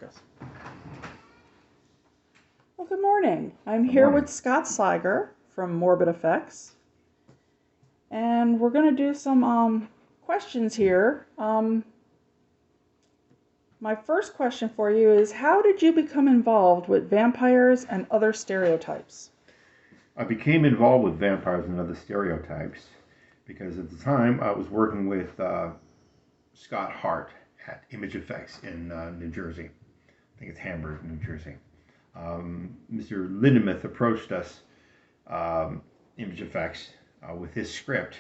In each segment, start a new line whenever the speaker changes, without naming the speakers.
focus.
Well, good morning. I'm here with Scott Sliger from Morbid Effects. And we're going to do some questions here. My first question for you is, how did you become involved with vampires and other stereotypes?
I became involved with vampires and other stereotypes because at the time I was working with Scott Hart at Image Effects in New Jersey. I think it's Hamburg, New Jersey. Mr. Lindemuth approached us, Image Effects, with his script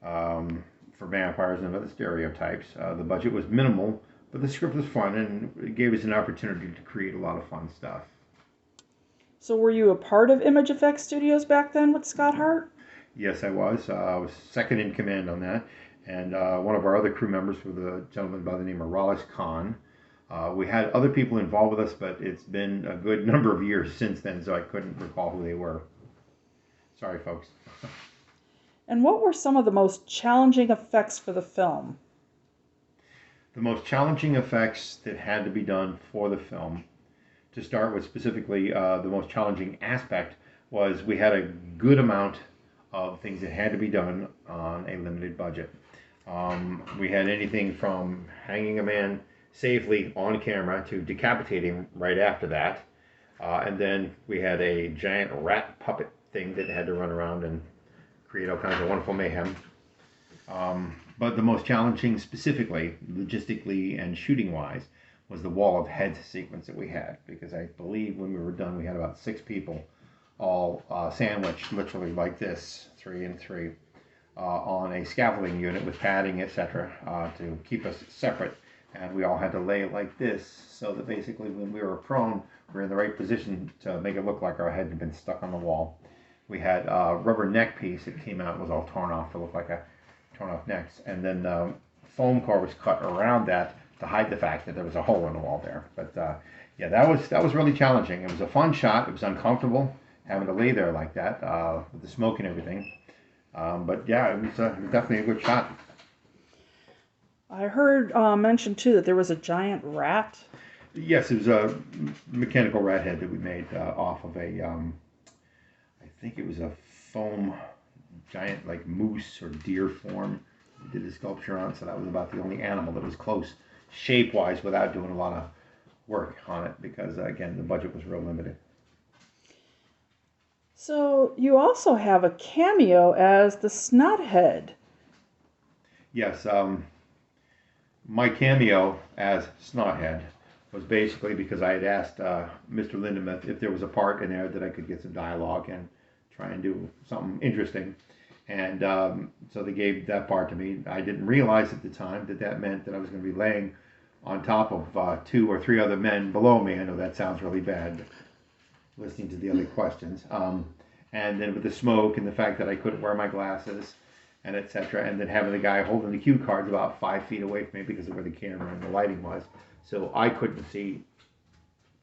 for vampires and other stereotypes. The budget was minimal, but the script was fun and it gave us an opportunity to create a lot of fun stuff.
So were you a part of Image Effects Studios back then with Scott Hart?
Yes, I was. I was second in command on that. And one of our other crew members was a gentleman by the name of Rollis Khan. We had other people involved with us, but it's been a good number of years since then, so I couldn't recall who they were. Sorry, folks.
And what were some of the most challenging effects for the film?
The most challenging effects that had to be done for the film, to start with specifically, the most challenging aspect was we had a good amount of things that had to be done on a limited budget. We had anything from hanging a man safely on camera to decapitating right after that. And then we had a giant rat puppet thing that had to run around and create all kinds of wonderful mayhem. But the most challenging specifically, logistically and shooting wise, was the wall of heads sequence that we had, because I believe when we were done we had about 6 people all sandwiched literally like this, 3 and 3, on a scaffolding unit with padding, etc., to keep us separate. And we all had to lay like this, so that basically when we were prone, we were in the right position to make it look like our head had been stuck on the wall. We had a rubber neck piece that came out, was all torn off to look like a torn off necks, and then foam core was cut around that to hide the fact that there was a hole in the wall there. But yeah, that was really challenging. It was a fun shot. It was uncomfortable having to lay there like that with the smoke and everything. But yeah, it was definitely a good shot.
I heard mentioned too that there was a giant rat.
Yes, it was a mechanical rat head that we made off of a, I think it was a foam giant like moose or deer form. We did a sculpture on, so that was about the only animal that was close shape-wise without doing a lot of work on it because, again, the budget was real limited.
So you also have a cameo as the Snothead.
Yes, my cameo as Snothead was basically because I had asked Mr. Lindemuth if there was a part in there that I could get some dialogue and try and do something interesting. And so they gave that part to me. I didn't realize at the time that that meant that I was going to be laying on top of 2 or 3 other men below me. I know that sounds really bad, listening to the other questions. And then with the smoke and the fact that I couldn't wear my glasses and etc. And then having the guy holding the cue cards about 5 feet away from me because of where the camera and the lighting was. So I couldn't see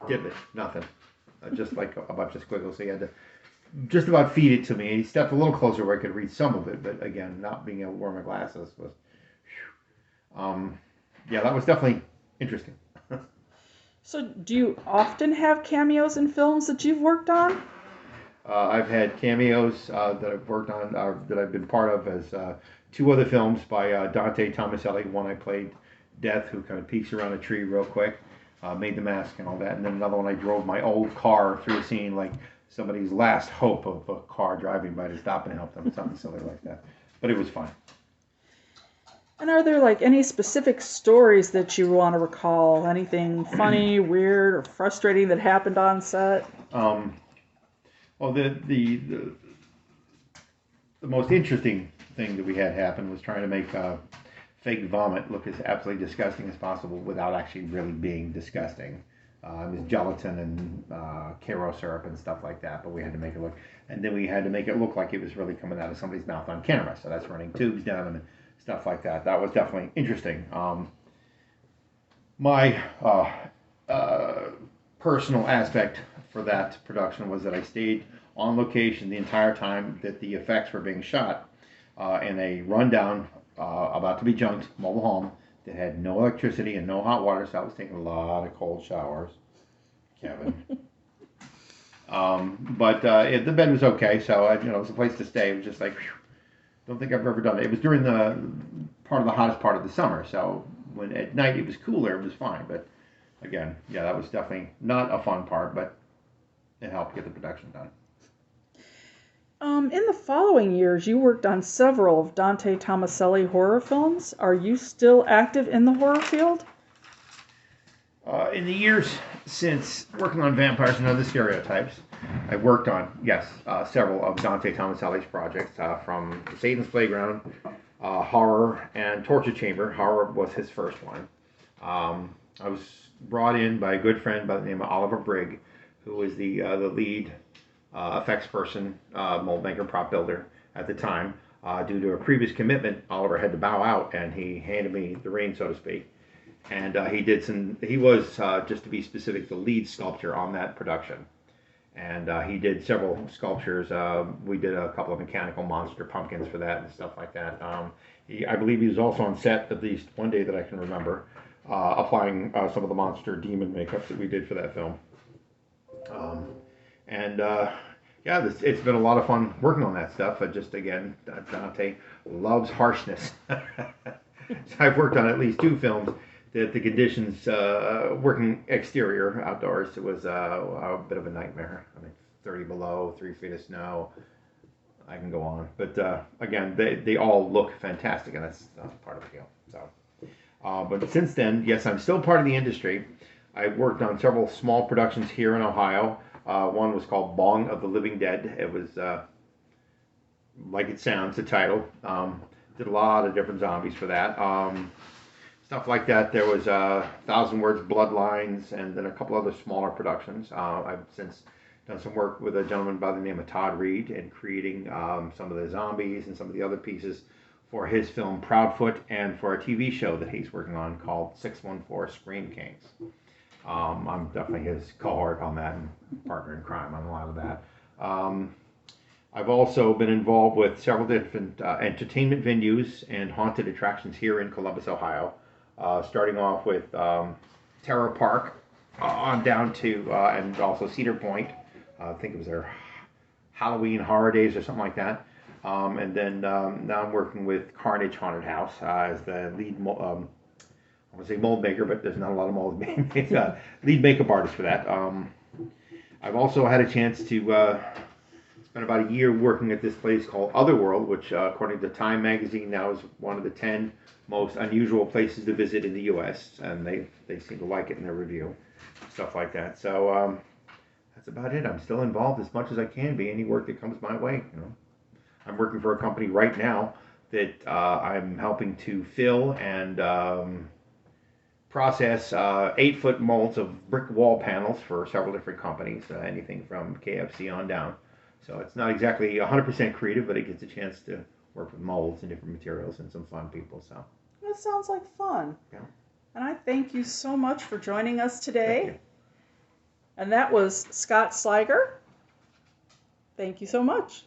diddly, nothing. Just like a bunch of squiggles. So he had to just about feed it to me. He stepped a little closer where I could read some of it, but again, not being able to wear my glasses was, yeah, that was definitely interesting.
So do you often have cameos in films that you've worked on?
I've had cameos that I've worked on, that I've been part of as 2 other films by Dante Tomaselli. One I played Death, who kind of peeks around a tree real quick, made the mask and all that. And then another one I drove my old car through a scene like somebody's last hope of a car driving by to stop and help them, something silly like that. But it was fun.
And are there like any specific stories that you want to recall? Anything funny, weird, or frustrating that happened on set?
Well, the most interesting thing that we had happen was trying to make fake vomit look as absolutely disgusting as possible without actually really being disgusting. It was gelatin and Karo syrup and stuff like that, but we had to make it look, and then we had to make it look like it was really coming out of somebody's mouth on camera. So that's running tubes down and stuff like that. That was definitely interesting. My personal aspect for that production was that I stayed on location the entire time that the effects were being shot in a rundown, about to be junked mobile home that had no electricity and no hot water, so I was taking a lot of cold showers, Kevin. The bed was okay, so it was a place to stay. It was just like, whew, don't think I've ever done it. It was during the hottest part of the summer, so when at night it was cooler, it was fine. But again, yeah, that was definitely not a fun part, but it helped get the production done.
In the following years, you worked on several of Dante Tomaselli horror films. Are you still active in the horror field?
In the years since working on Vampires and Other Stereotypes, I worked on, yes, several of Dante Tomaselli's projects, from Satan's Playground, Horror, and Torture Chamber. Horror was his first one. I was brought in by a good friend by the name of Oliver Brigg, who was the lead effects person, mold maker, prop builder at the time. Due to a previous commitment, Oliver had to bow out, and he handed me the reins, so to speak. And he was, just to be specific, the lead sculptor on that production. And he did several sculptures. We did a couple of mechanical monster pumpkins for that and stuff like that. I believe he was also on set at least one day that I can remember, applying some of the monster demon makeup that we did for that film. Yeah, it's been a lot of fun working on that stuff. Just again, Dante loves harshness. So I've worked on at least 2 films that the conditions, working exterior outdoors, it was a bit of a nightmare. I mean, 30 below, 3 feet of snow. I can go on, but again, they all look fantastic, and that's part of the deal. So, but since then, yes, I'm still part of the industry. I've worked on several small productions here in Ohio. One was called Bong of the Living Dead. It was, like it sounds, the title. Did a lot of different zombies for that. Stuff like that. There was 1,000 Words Bloodlines, and then a couple other smaller productions. I've since done some work with a gentleman by the name of Todd Reed in creating some of the zombies and some of the other pieces for his film Proudfoot, and for a TV show that he's working on called 614 Scream Kings. I'm definitely his cohort on that and partner in crime on a lot of that. I've also been involved with several different entertainment venues and haunted attractions here in Columbus, Ohio. Starting off with Terror Park, on down to, and also Cedar Point. I think it was their Halloween Horror Days or something like that. And then now I'm working with Carnage Haunted House as the lead, I want to say mold maker, but there's not a lot of mold maker, lead makeup artist for that. I've also had a chance to spend about a year working at this place called Otherworld, which according to Time magazine now is one of the 10 most unusual places to visit in the U.S., and they seem to like it in their review, stuff like that. So that's about it. I'm still involved as much as I can be, any work that comes my way. I'm working for a company right now that I'm helping to fill and process 8-foot molds of brick wall panels for several different companies, anything from KFC on down. So it's not exactly 100% creative, but it gets a chance to work with molds and different materials and some fun people. So
That sounds like fun.
yeah.
And I thank you so much for joining us
Thank
today.
you.
And that was Scott Sliger. Thank you so much.